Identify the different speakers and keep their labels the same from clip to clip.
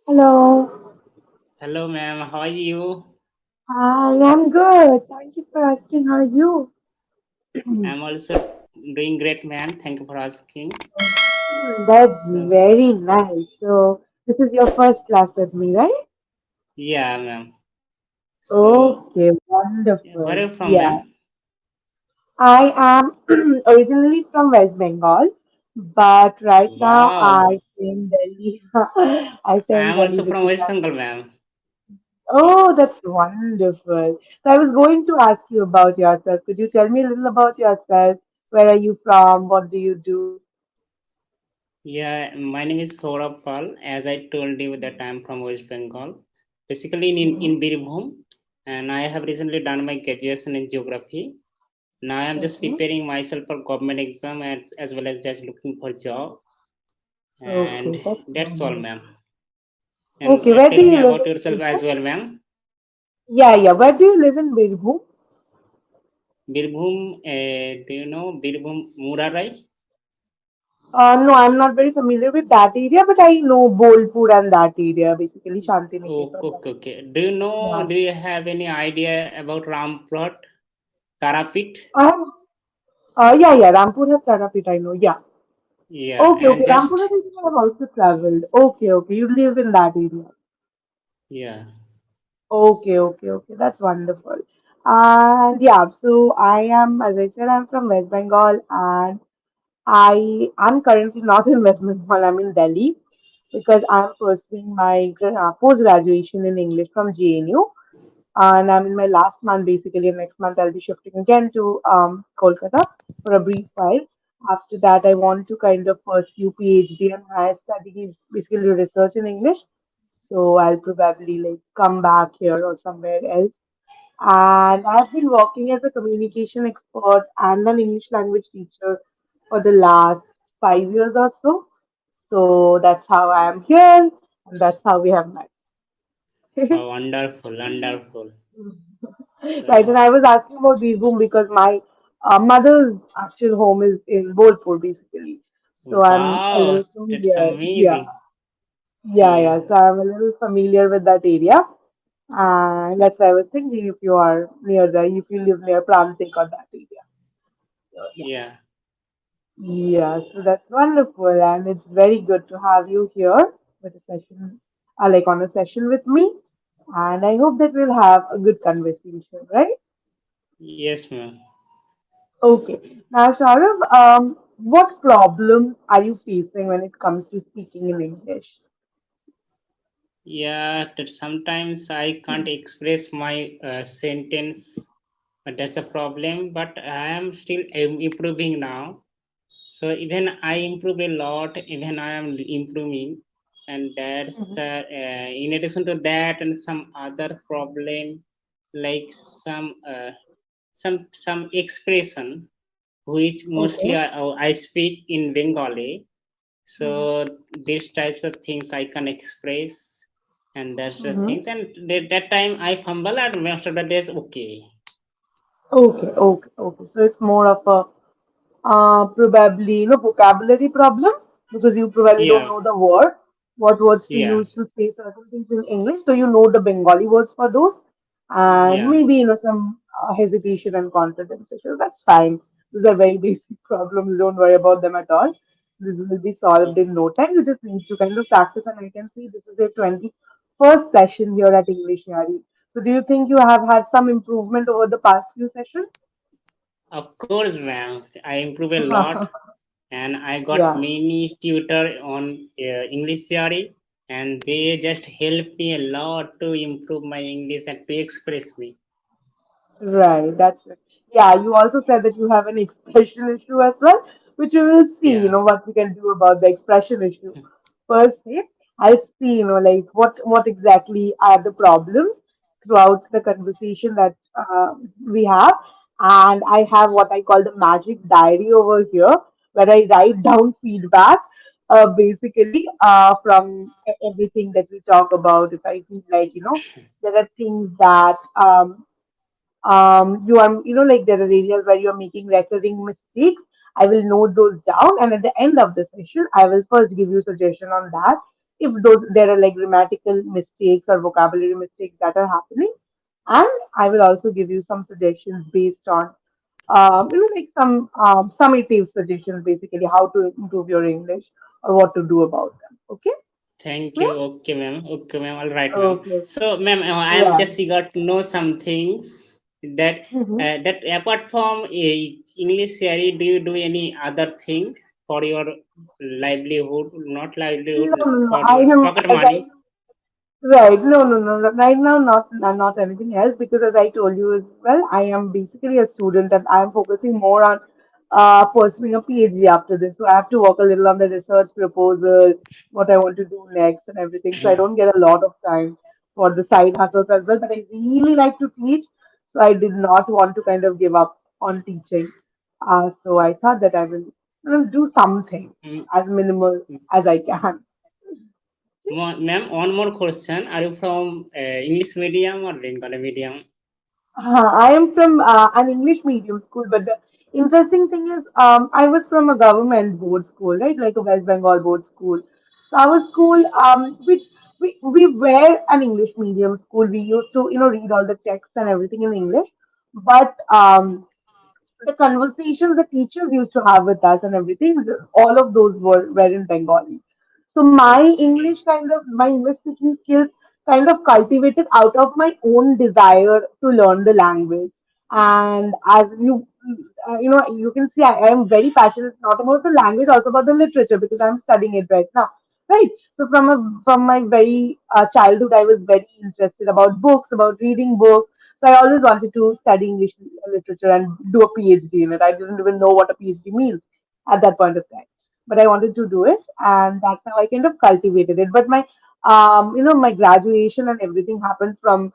Speaker 1: Hello.
Speaker 2: Hello, ma'am. How are you?
Speaker 1: Hi, I'm good. Thank you for asking. How are you?
Speaker 2: I'm also doing great, ma'am. Thank you for asking.
Speaker 1: That's
Speaker 2: So,
Speaker 1: very nice. So, this is your first class with me, right?
Speaker 2: yeah, ma'am. So,
Speaker 1: Okay,
Speaker 2: where are
Speaker 1: wonderful.
Speaker 2: you from,
Speaker 1: Yeah.
Speaker 2: ma'am?
Speaker 1: I am originally from West Bengal, but right now
Speaker 2: Wow.
Speaker 1: I stay in Delhi. I stay in
Speaker 2: I'm
Speaker 1: Delhi
Speaker 2: also from
Speaker 1: because
Speaker 2: West
Speaker 1: I'm.
Speaker 2: Bengal, ma'am.
Speaker 1: Oh, that's wonderful. So, I was going to ask you about yourself. Could you tell me a little about yourself? Where are you from? What do you do?
Speaker 2: Yeah, my name is Saurabh Pal. As I told you that I'm from West Bengal, basically in
Speaker 1: Mhm.
Speaker 2: Birbhum, and I have recently done my graduation in geography. Now I'm just
Speaker 1: Okay.
Speaker 2: preparing myself for government exam as well as just looking for job, and
Speaker 1: Okay, that's
Speaker 2: that's all,
Speaker 1: wonderful.
Speaker 2: ma'am. And
Speaker 1: Okay, where do
Speaker 2: tell me
Speaker 1: you live
Speaker 2: about
Speaker 1: in
Speaker 2: yourself as
Speaker 1: Birbhum?
Speaker 2: well, ma'am.
Speaker 1: Yeah, yeah. Where do you live in Birbhum?
Speaker 2: Birbhum, do you know Birbhum Murarai?
Speaker 1: No, I'm not very familiar with that area, but I know Bolpur and that area, basically Shanti
Speaker 2: Oh,
Speaker 1: Niketan.
Speaker 2: okay, okay. Do you know,
Speaker 1: Yeah.
Speaker 2: do you have any idea about Ramprot, Tarapit?
Speaker 1: Um, yeah, yeah. Rampur has Tarapit, I know. Yeah.
Speaker 2: Yeah,
Speaker 1: Okay,
Speaker 2: and
Speaker 1: okay. Rampur
Speaker 2: just,
Speaker 1: is where I've also traveled. Okay, okay. You live in that area.
Speaker 2: yeah.
Speaker 1: Okay, okay, okay. That's wonderful. And yeah, so I am, as I said, I'm from West Bengal, and I'm currently not in West Bengal. I'm in Delhi because I'm pursuing my post graduation in English from JNU, and I'm in my last month basically. Next month I'll be shifting again to Kolkata for a brief while. After that, I want to kind of pursue PhD and higher studies, basically research in English. So I'll probably like come back here or somewhere else. And I've been working as a communication expert and an English language teacher for the last 5 years or so. So that's how I am here, and that's how we have met.
Speaker 2: Oh, wonderful, wonderful.
Speaker 1: Right, and
Speaker 2: So,
Speaker 1: I was asking about Birbhum because my mother's actual home is in Bolpur, basically. So I'm a
Speaker 2: wow,
Speaker 1: little
Speaker 2: that's
Speaker 1: familiar. Yeah,
Speaker 2: amazing.
Speaker 1: yeah,
Speaker 2: Yeah,
Speaker 1: yeah. So I'm a little familiar with that area. And that's why I was thinking if you are near there, if you live near Prantik or that area. So, yeah.
Speaker 2: yeah.
Speaker 1: Yeah, so that's wonderful, and it's very good to have you here with a session, like on a session with me. And I hope that we'll have a good conversation, right?
Speaker 2: Yes, ma'am.
Speaker 1: Okay. Now, Shaurav, what problems are you facing when it comes to speaking in English?
Speaker 2: Yeah, that sometimes I can't express my sentence, but that's a problem. But I am still improving now. So even I improve a lot, even I am improving, and that's the in addition to that and some other problem like some expression which mostly
Speaker 1: Okay.
Speaker 2: I speak in Bengali. So these types of things I can express, and that's the
Speaker 1: Mm-hmm.
Speaker 2: things. And that time I fumble, and most of the days okay.
Speaker 1: Okay, okay, okay. So it's more of a probably vocabulary problem because you probably don't
Speaker 2: Yeah,
Speaker 1: know the word, what words to
Speaker 2: yeah,
Speaker 1: use to say certain things in English. So you know the Bengali words for those, and
Speaker 2: yeah.
Speaker 1: maybe some hesitation and confidence issues. That's fine. These are very basic problems. Don't worry about them at all. This will be solved in no time. You just need to kind of practice, and I can see this is your 21st session here at English Yari. So do you think you have had some improvement over the past few sessions?
Speaker 2: Of course, ma'am. I improve a lot, and I got
Speaker 1: Yeah.
Speaker 2: many tutor on English theory, and they just help me a lot to improve my English and to express me.
Speaker 1: Right, that's right. Yeah, you also said that you have an expression issue as well, which we will see,
Speaker 2: Yeah,
Speaker 1: what we can do about the expression issue. Firstly, I'll see, like what exactly are the problems throughout the conversation that we have. And I have what I call the magic diary over here, where I write down feedback, basically, from everything that we talk about. If I feel like, there are things that you are like there are areas where you are making recurring mistakes. I will note those down, and at the end of the session I will first give you suggestion on that. if those there are like grammatical mistakes or vocabulary mistakes that are happening, and I will also give you some suggestions based on like some summative suggestions, basically how to improve your English or what to do about them. Okay?
Speaker 2: Thank you.
Speaker 1: Yeah.
Speaker 2: Okay, ma'am. Okay, ma'am. All right, ma'am.
Speaker 1: Okay.
Speaker 2: So, ma'am, I am
Speaker 1: Right.
Speaker 2: just eager to know something that
Speaker 1: Mm-hmm.
Speaker 2: apart from English theory, do you do any other thing for your livelihood? Not
Speaker 1: No,
Speaker 2: livelihood,
Speaker 1: no, no.
Speaker 2: for
Speaker 1: I
Speaker 2: your
Speaker 1: am,
Speaker 2: pocket
Speaker 1: as I
Speaker 2: money.
Speaker 1: Right. No, no, no. Right now, not anything else, because as I told you as well, I am basically a student and I am focusing more on pursuing a PhD after this. So I have to work a little on the research proposal, what I want to do next and everything. So I don't get a lot of time for the side hustles as well. But I really like to teach, so I did not want to kind of give up on teaching. So I thought that I will do something
Speaker 2: Mm,
Speaker 1: as minimal as I can.
Speaker 2: Ma'am, one more question. Are you from English medium or Bengali medium?
Speaker 1: I am from an English medium school, but the interesting thing is, I was from a government board school, right? Like a West Bengal board school. So our school, which we were an English medium school. We used to, read all the texts and everything in English, but the conversations the teachers used to have with us and everything, all of those were in Bengali. So
Speaker 2: Okay.
Speaker 1: my English speaking skills kind of cultivated out of my own desire to learn the language. And as you can see, I am very passionate not about the language, also about the literature because I'm studying it right now. Right. So from my very childhood, I was very interested about books, about reading books. So I always wanted to study English literature and do a PhD in it. I didn't even know what a PhD means at that point of time, but I wanted to do it, and that's how I kind of cultivated it. But my graduation and everything happened from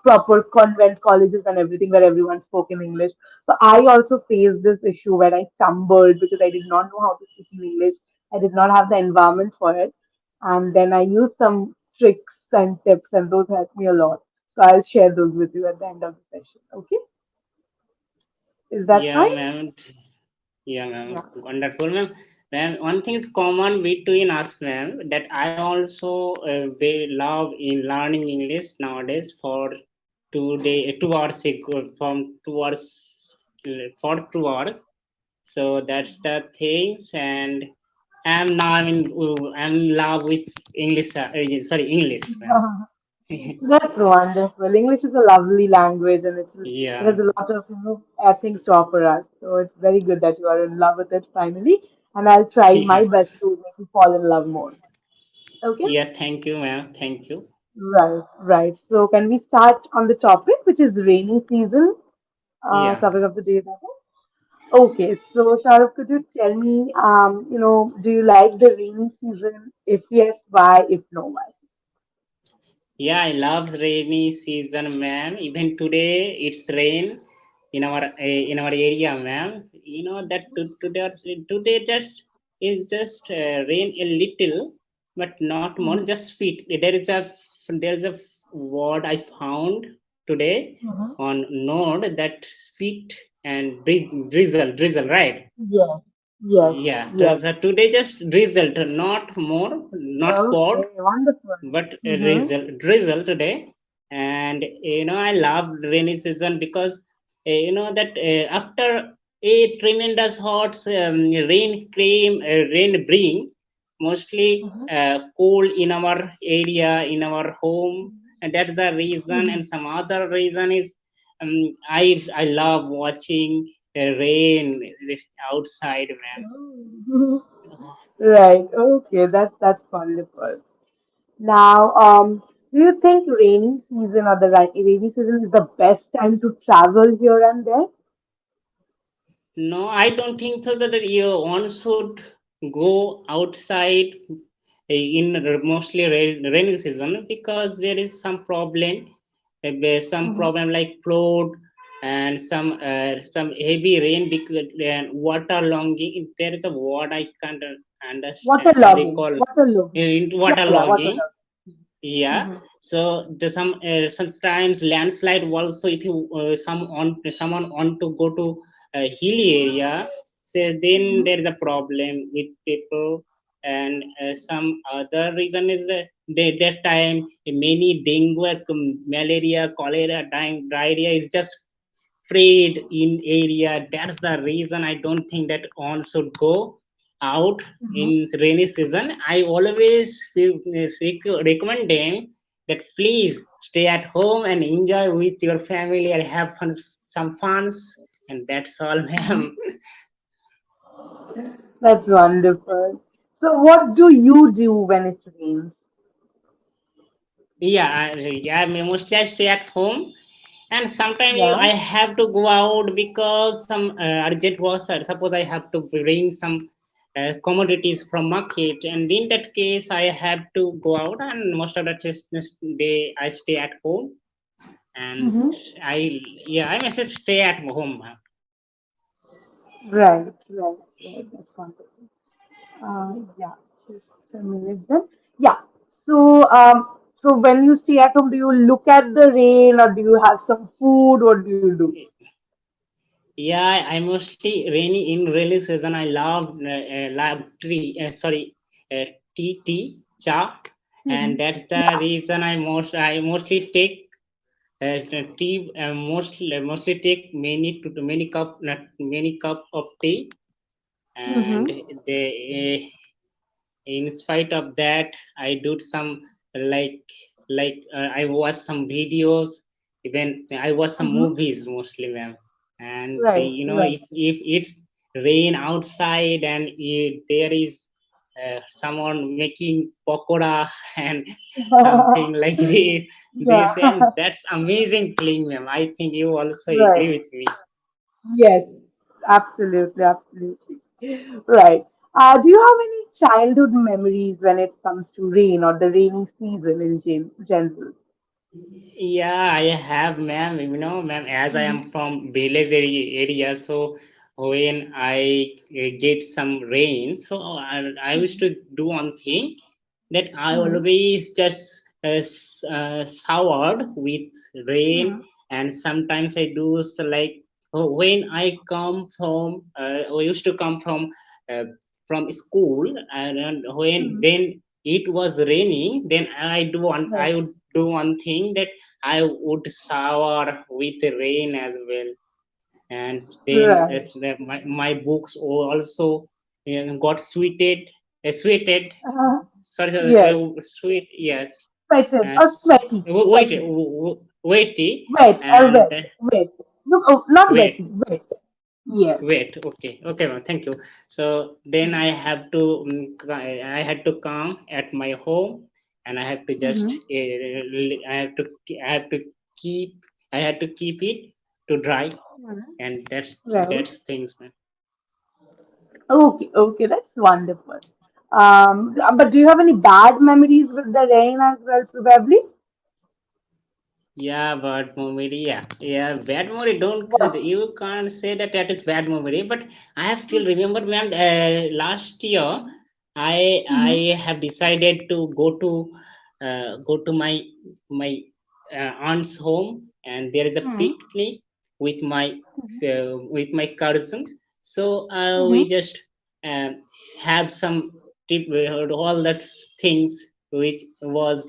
Speaker 1: proper convent colleges and everything where everyone spoke in English. So I also faced this issue where I stumbled because I did not know how to speak in English. I did not have the environment for it, and then I used some tricks and tips, and those helped me a lot. So I'll share those with you at the end of the session. Okay? Is that
Speaker 2: Yeah,
Speaker 1: fine?
Speaker 2: ma'am. Yeah, ma'am.
Speaker 1: Yeah.
Speaker 2: Wonderful, ma'am. Ma'am, one thing is common between us, ma'am, that I also love in learning English nowadays for 2 hours ago, from 2 hours for 2 hours. So that's the things, and I'm in love with English. Sorry, English, ma'am.
Speaker 1: That's wonderful. English is a lovely language, and it
Speaker 2: Yeah,
Speaker 1: has a lot of things to offer us. So it's very good that you are in love with it finally. And I'll try my
Speaker 2: yeah,
Speaker 1: best to make you fall in love more. Okay?
Speaker 2: yeah. Thank you, ma'am. Thank you.
Speaker 1: Right, right. So can we start on the topic, which is rainy season?
Speaker 2: Yeah.
Speaker 1: Topic of the day, rather. Okay, so Shahrukh, could you tell me, do you like the rainy season? If yes, why? If no, why?
Speaker 2: Yeah, I love rainy season, ma'am. Even today, it's rain in our area, ma'am. You know that today just is just rain a little, but not more.
Speaker 1: Mm-hmm.
Speaker 2: Just feet. There is a word I found today
Speaker 1: Mm-hmm.
Speaker 2: on Node that feet and drizzle, right?
Speaker 1: Yes, yes,
Speaker 2: Yeah.
Speaker 1: yes.
Speaker 2: So today just drizzle, not more, not poured,
Speaker 1: Okay, wonderful.
Speaker 2: but a
Speaker 1: Mm-hmm.
Speaker 2: drizzle today. And I love rainy season because that after a tremendous hot rain bring mostly
Speaker 1: Mm-hmm.
Speaker 2: cold in our area, in our home, and that's the reason.
Speaker 1: Mm-hmm.
Speaker 2: And some other reason is I love watching rain outside, man.
Speaker 1: Mm-hmm. Right. Okay, that's wonderful. Now, do you think rainy season or the rainy season is the best time to travel here and there?
Speaker 2: No, I don't think so that you one should go outside in mostly rainy season because there is some problem, some
Speaker 1: Mm-hmm.
Speaker 2: problem like flood and some heavy rain because and water logging. There is a word I can't understand
Speaker 1: Waterlogging.
Speaker 2: recall.
Speaker 1: Waterlogging. Yeah,
Speaker 2: Water
Speaker 1: yeah,
Speaker 2: logging,
Speaker 1: waterlogging.
Speaker 2: yeah.
Speaker 1: Mm-hmm.
Speaker 2: So the sometimes landslide also if you someone want to go to a hilly area, so then
Speaker 1: Mm-hmm.
Speaker 2: there is a problem with people and some other reason is that time many dengue, malaria, cholera, diarrhea is just spread in area. That's the reason I don't think that on should go out in
Speaker 1: Mhm.
Speaker 2: rainy season. I always recommend them that please stay at home and enjoy with your family and have fun, some funs, and that's all, ma'am.
Speaker 1: Mhm. That's wonderful. So, what do you do when it rains?
Speaker 2: Yeah, yeah, mostly I stay at home, and sometimes
Speaker 1: Yeah.
Speaker 2: I have to go out because some urgent was, suppose I have to bring some commodities from market, and in that case I have to go out, and most of the day I stay at home. And
Speaker 1: Mm-hmm.
Speaker 2: I, yeah, I must stay at home.
Speaker 1: Right, right, right. That's wonderful. Yeah, just a minute then. Yeah. So when you stay at home, do you look at the rain or do you have some food? What do you do?
Speaker 2: Yeah, I mostly rainy in rainy season. I love tea, cha, and
Speaker 1: Mm-hmm.
Speaker 2: that's the
Speaker 1: Yeah.
Speaker 2: reason I mostly take tea. Mostly take many cup of tea, and
Speaker 1: Mm-hmm.
Speaker 2: they in spite of that I do some like I watch some videos, even I watch some
Speaker 1: Mm-hmm.
Speaker 2: movies mostly, ma'am. And
Speaker 1: Right, right.
Speaker 2: if it's rain outside and there is someone making pakoda and something like this, and
Speaker 1: Yeah.
Speaker 2: that's amazing feeling, ma'am. I think you also agree
Speaker 1: Right.
Speaker 2: with me.
Speaker 1: Yes. Absolutely. Absolutely. Right. Do you have any childhood memories when it comes to rain or the rainy season in general?
Speaker 2: Yeah, I have, ma'am. Ma'am, as I am
Speaker 1: Mm-hmm.
Speaker 2: from village area, so when I get some rain, so I used to do one thing that I
Speaker 1: Mm-hmm.
Speaker 2: always just showered with rain,
Speaker 1: Mm-hmm.
Speaker 2: and sometimes I do so like when I come from, I used to come uh, from school, and when
Speaker 1: Mm-hmm.
Speaker 2: then it was raining, then
Speaker 1: Right.
Speaker 2: I would do one thing that I would shower with the rain as well, and then
Speaker 1: Right.
Speaker 2: my books also got sweated.
Speaker 1: Uh,
Speaker 2: Sorry,
Speaker 1: yes.
Speaker 2: sweet, yes.
Speaker 1: Sweated
Speaker 2: Uh,
Speaker 1: or sweaty.
Speaker 2: wait,
Speaker 1: Sweaty.
Speaker 2: weighty,
Speaker 1: Wet or
Speaker 2: and
Speaker 1: wet. Wet. No, oh, not
Speaker 2: wet.
Speaker 1: wetty. Wet. Yes.
Speaker 2: Wait, okay, okay, ma'am, thank you. So then I have to, I had to come at my home, and I have to just,
Speaker 1: Mm-hmm.
Speaker 2: I have to keep, I had to keep it to dry, and
Speaker 1: Right.
Speaker 2: that's things, man.
Speaker 1: Okay, okay, that's wonderful. But do you have any bad memories with the rain as well, probably?
Speaker 2: Yeah, bad memory. Yeah, bad memory. Don't,
Speaker 1: What?
Speaker 2: you can't say that that is bad memory. But I have still remembered, ma'am. Last year, I
Speaker 1: Mm-hmm.
Speaker 2: have decided to go to my aunt's home, and there is a
Speaker 1: Mm-hmm.
Speaker 2: picnic with my cousin. So we
Speaker 1: Mm-hmm.
Speaker 2: just um, have some tip, all that things which was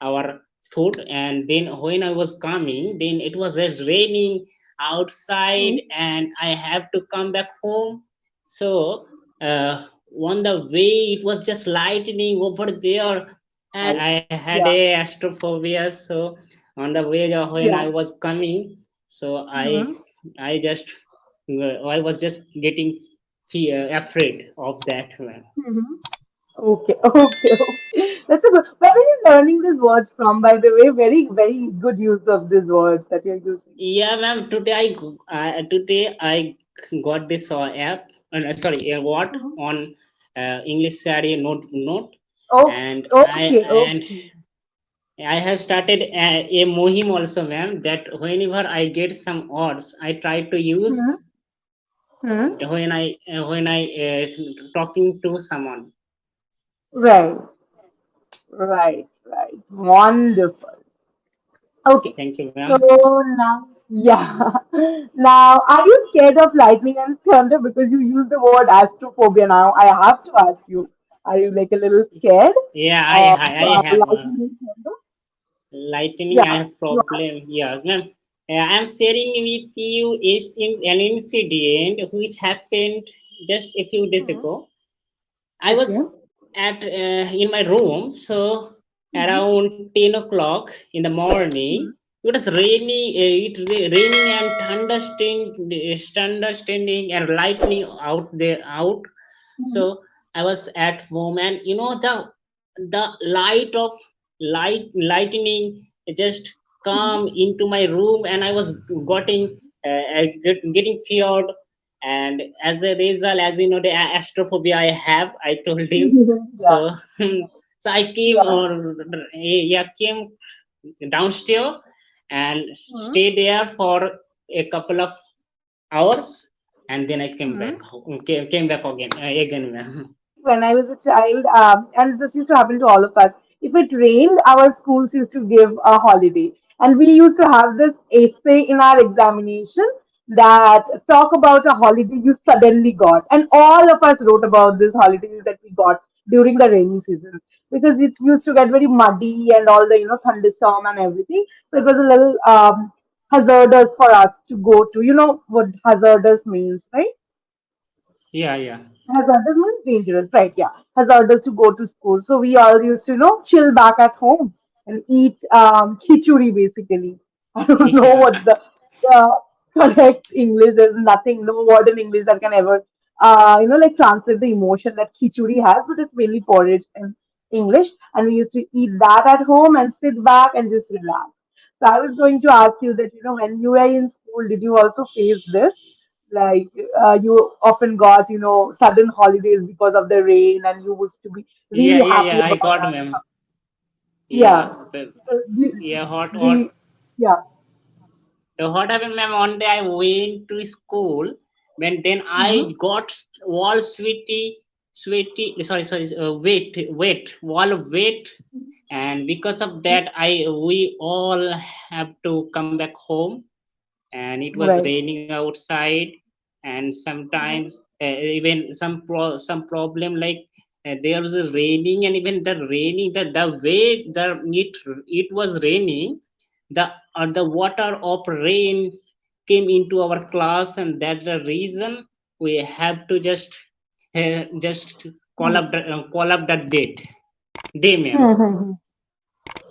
Speaker 2: our food. And then when I was coming, then it was just raining outside,
Speaker 1: Mm-hmm.
Speaker 2: and I have to come back home. So on the way it was just lightning over there, and
Speaker 1: Right.
Speaker 2: I had
Speaker 1: Yeah.
Speaker 2: a astrophobia. So on the way when I
Speaker 1: Yeah.
Speaker 2: was coming, so
Speaker 1: Mm-hmm.
Speaker 2: I just I was just getting afraid of that, man.
Speaker 1: Mm-hmm. Okay, okay, okay. That's a good. Where are you learning these words from, by the way? Very, very good use of these words that you're using.
Speaker 2: Yeah, ma'am. Today I got this app. Sorry, a what
Speaker 1: Mm-hmm.
Speaker 2: on English study note,
Speaker 1: Okay,
Speaker 2: and
Speaker 1: okay, okay.
Speaker 2: I have started a mohim also, ma'am. That whenever I get some odds, I try to use
Speaker 1: Mm-hmm.
Speaker 2: when I talking to someone.
Speaker 1: Right, right, right. Wonderful. Okay,
Speaker 2: Thank you,
Speaker 1: so
Speaker 2: ma'am.
Speaker 1: now, yeah. Now, are you scared of lightning and thunder because you use the word astrophobia now? I have to ask you. Are you like a little scared
Speaker 2: Yeah,
Speaker 1: of
Speaker 2: I have
Speaker 1: lightning thunder?
Speaker 2: lightning. I
Speaker 1: Yeah,
Speaker 2: have
Speaker 1: you are.
Speaker 2: problem. Yes, ma'am. I am sharing with you is in an incident which happened just a few days
Speaker 1: Hmm.
Speaker 2: ago. I was
Speaker 1: Okay.
Speaker 2: at in my room, so
Speaker 1: Hmm.
Speaker 2: around 10 o'clock in the morning, it was raining. Raining and thunderstanding and lightning out there out.
Speaker 1: Hmm.
Speaker 2: So I was at home, and the lightning just
Speaker 1: Hmm.
Speaker 2: come into my room, and I was getting feared. And as a result, as you know, the astrophobia I have, I told you.
Speaker 1: Yeah.
Speaker 2: So so I came
Speaker 1: Yeah.
Speaker 2: or yeah, came downstairs and
Speaker 1: Hmm.
Speaker 2: stayed there for a couple of hours, and then I came back
Speaker 1: Hmm.
Speaker 2: came back again, ma'am.
Speaker 1: When I was a child, and this used to happen to all of us. If it rained, our schools used to give a holiday, and we used to have this essay in our examination that talk about a holiday you suddenly got, and all of us wrote about this holidays that we got during the rainy season because it used to get very muddy and all the thunderstorm and everything. So it was a little hazardous for us to go to. You know what hazardous means, right?
Speaker 2: Yeah, yeah.
Speaker 1: Hazardous means dangerous, right? Yeah. Hazardous to go to school. So we all used to, chill back at home and eat khichuri basically. I don't know
Speaker 2: Yeah,
Speaker 1: what's the correct English. There's nothing, no word in English that can ever, like translate the emotion that khichuri has, but it's mainly porridge in English. And we used to eat that at home and sit back and just relax. So I was going to ask you that, when you were in school, did you also face this? Like you often got sudden holidays because of the rain and you used to be
Speaker 2: yeah,
Speaker 1: really
Speaker 2: yeah,
Speaker 1: happy
Speaker 2: yeah. I
Speaker 1: about
Speaker 2: got,
Speaker 1: that.
Speaker 2: ma'am.
Speaker 1: Yeah.
Speaker 2: Yeah, but
Speaker 1: So
Speaker 2: yeah. What
Speaker 1: the yeah.
Speaker 2: what happened, ma'am? One day I went to school, when then I
Speaker 1: Hmm.
Speaker 2: got all sweaty. Sorry, wet, all wet, and because of that, I we all have to come back home, and it was
Speaker 1: Right.
Speaker 2: raining outside, and sometimes even some problem like there was a raining, and even the raining the way it was raining, the water of rain came into our class, and that's the reason we have to just call up that day, ma'am.
Speaker 1: Hmm.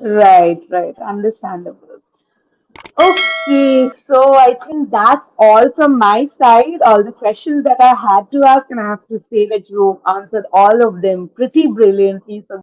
Speaker 1: Right, right. Understandable. Okay, so I think that's all from my side. All the questions that I had to ask, and I have to say that you answered all of them pretty brilliantly. So